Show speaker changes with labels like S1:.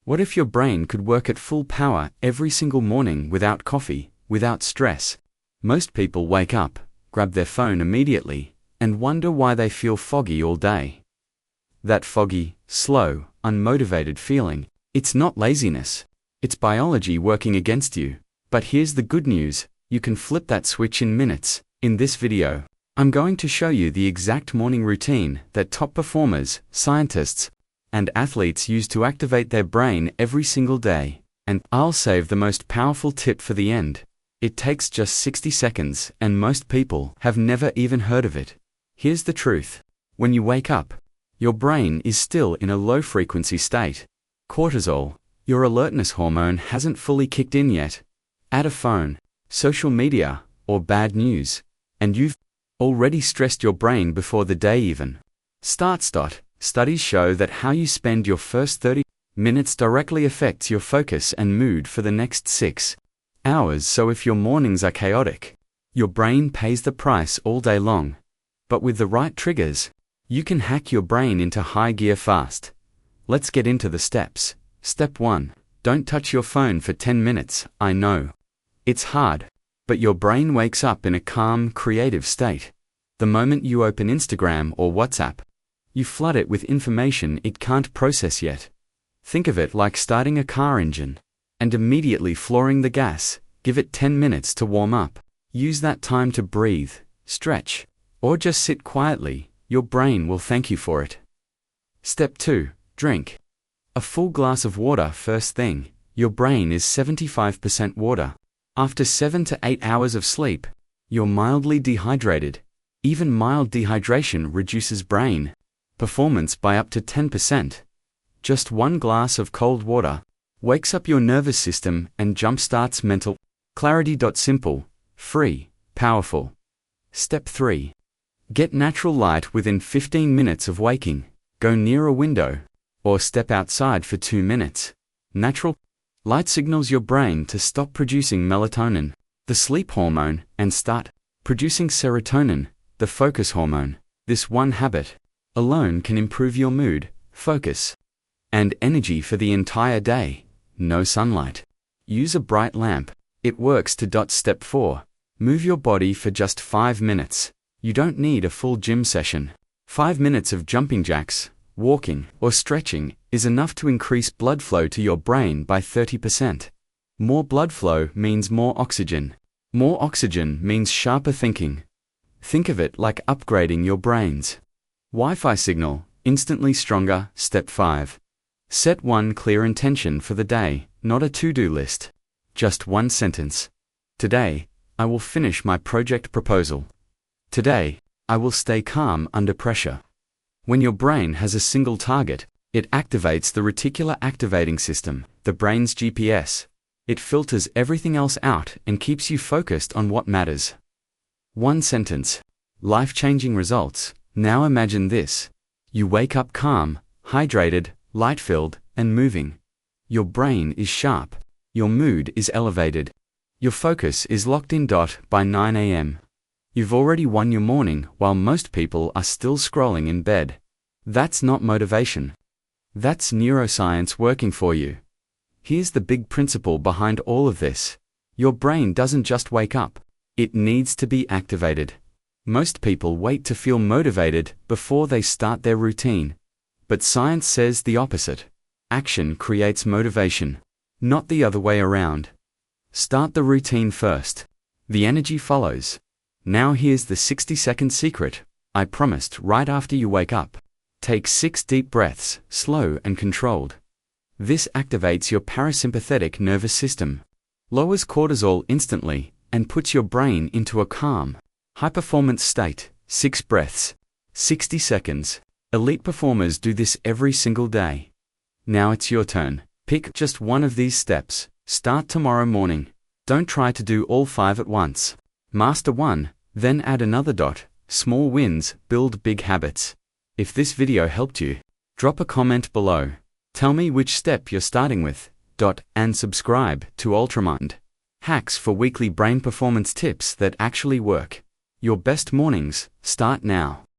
S1: What if your brain could work at full power every single morning without coffee, without stress? Most people wake up, grab their phone immediately, and wonder why they feel foggy all day. That foggy, slow, unmotivated feeling, it's not laziness. It's biology working against you. But here's the good news, you can flip that switch in minutes. In this video, I'm going to show you the exact morning routine that top performers, scientists, and athletes use to activate their brain every single day. And I'll save the most powerful tip for the end. It takes just 60 seconds, and most people have never even heard of it. Here's the truth. When you wake up, your brain is still in a low-frequency state. Cortisol, your alertness hormone, hasn't fully kicked in yet. Add a phone, social media, or bad news, and you've already stressed your brain before the day even starts. Studies show that how you spend your first 30 minutes directly affects your focus and mood for the next 6 hours. So if your mornings are chaotic, your brain pays the price all day long. But with the right triggers, you can hack your brain into high gear fast. Let's get into the steps. Step 1. Don't touch your phone for 10 minutes. I know. It's hard, but your brain wakes up in a calm, creative state. The moment you open Instagram or WhatsApp, you flood it with information it can't process yet. Think of it like starting a car engine and immediately flooring the gas. Give it 10 minutes to warm up. Use that time to breathe, stretch, or just sit quietly. Your brain will thank you for it. Step 2. Drink a full glass of water first thing. Your brain is 75% water. After 7 to 8 hours of sleep, you're mildly dehydrated. Even mild dehydration reduces brain performance by up to 10%. Just one glass of cold water wakes up your nervous system and jumpstarts mental clarity. Simple, free, powerful. Step 3. Get natural light within 15 minutes of waking. Go near a window or step outside for 2 minutes. Natural light signals your brain to stop producing melatonin, the sleep hormone, and start producing serotonin, the focus hormone. This one habit alone can improve your mood, focus, and energy for the entire day. No sunlight. Use a bright lamp. It works to. Step 4. Move your body for just 5 minutes. You don't need a full gym session. 5 minutes of jumping jacks, walking, or stretching is enough to increase blood flow to your brain by 30%. More blood flow means more oxygen. More oxygen means sharper thinking. Think of it like upgrading your brain's Wi-Fi signal, instantly stronger. Step 5. Set one clear intention for the day, not a to-do list. Just one sentence. Today, I will finish my project proposal. Today, I will stay calm under pressure. When your brain has a single target, it activates the reticular activating system, the brain's GPS. It filters everything else out and keeps you focused on what matters. One sentence. Life-changing results. Now imagine this. You wake up calm, hydrated, light-filled, and moving. Your brain is sharp. Your mood is elevated. Your focus is locked in. By 9 a.m. You've already won your morning while most people are still scrolling in bed. That's not motivation. That's neuroscience working for you. Here's the big principle behind all of this. Your brain doesn't just wake up. It needs to be activated. Most people wait to feel motivated before they start their routine. But science says the opposite. Action creates motivation, not the other way around. Start the routine first. The energy follows. Now here's the 60-second secret I promised right after you wake up. Take 6 deep breaths, slow and controlled. This activates your parasympathetic nervous system, lowers cortisol instantly, and puts your brain into a calm, high-performance state. 6 breaths, 60 seconds. Elite performers do this every single day. Now it's your turn. Pick just one of these steps. Start tomorrow morning. Don't try to do all 5 at once. Master one, then add another. Small wins build big habits. If this video helped you, drop a comment below. Tell me which step you're starting with. And subscribe to Ultramind. Hacks for weekly brain performance tips that actually work. Your best mornings start now.